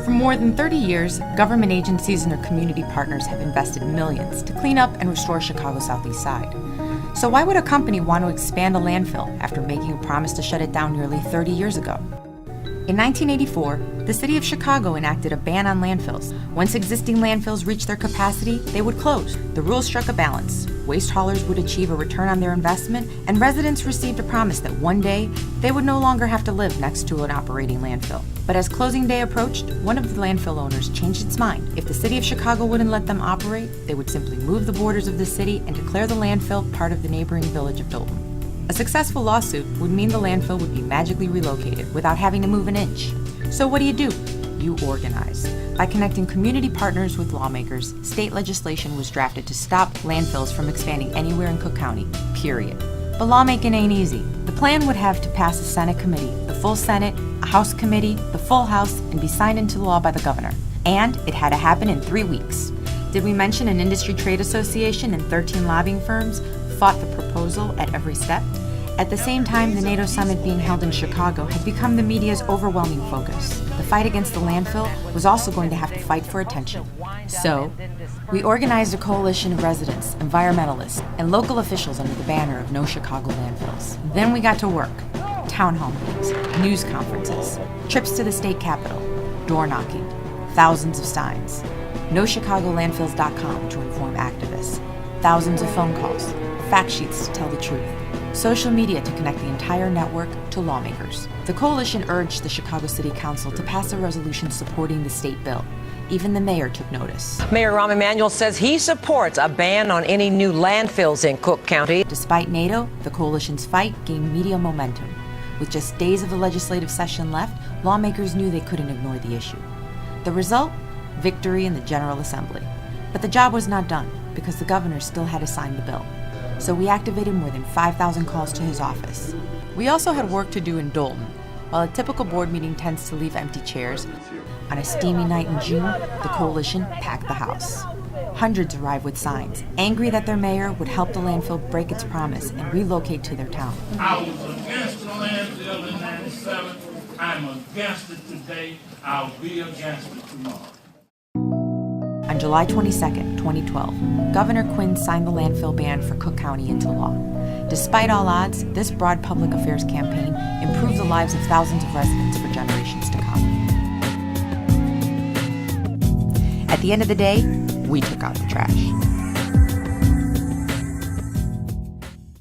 For more than 30 years, government agencies and their community partners have invested millions to clean up and restore Chicago's southeast side. So why would a company want to expand a landfill after making a promise to shut it down nearly 30 years ago? In 1984, the city of Chicago enacted a ban on landfills. Once existing landfills reached their capacity, they would close. The rule struck a balance. Waste haulers would achieve a return on their investment, and residents received a promise that one day they would no longer have to live next to an operating landfill. But as closing day approached, one of the landfill owners changed its mind. If the city of Chicago wouldn't let them operate, they would simply move the borders of the city and declare the landfill part of the neighboring village of Dolton. A successful lawsuit would mean the landfill would be magically relocated without having to move an inch. So what do? You organize. By connecting community partners with lawmakers, state legislation was drafted to stop landfills from expanding anywhere in Cook County, period. But lawmaking ain't easy. The plan would have to pass a Senate committee, the full Senate, a House committee, the full House, and be signed into law by the governor. And it had to happen in 3 weeks. Did we mention an industry trade association and 13 lobbying firms fought the proposal at every step? At the same time, the NATO summit being held in Chicago had become the media's overwhelming focus. The fight against the landfill was also going to have to fight for attention. So, we organized a coalition of residents, environmentalists, and local officials under the banner of No Chicago Landfills. Then we got to work. Town hall meetings, news conferences, trips to the state capitol, door knocking, thousands of signs, NoChicagoLandfills.com to inform activists, thousands of phone calls, fact sheets to tell the truth, social media to connect the entire network to lawmakers. The coalition urged the Chicago City Council to pass a resolution supporting the state bill. Even the mayor took notice. Mayor Rahm Emanuel says he supports a ban on any new landfills in Cook County. Despite NATO, the coalition's fight gained media momentum. With just days of the legislative session left, lawmakers knew they couldn't ignore the issue. The result? Victory in the General Assembly. But the job was not done, because the governor still had to sign the bill. So we activated more than 5,000 calls to his office. We also had work to do in Dolton. While a typical board meeting tends to leave empty chairs, on a steamy night in June, the coalition packed the house. Hundreds arrived with signs, angry that their mayor would help the landfill break its promise and relocate to their town. I was against the landfill in '97. I'm against it today. I'll be against it tomorrow. On July 22, 2012, Governor Quinn signed the landfill ban for Cook County into law. Despite all odds, this broad public affairs campaign improved the lives of thousands of residents for generations to come. At the end of the day, we took out the trash.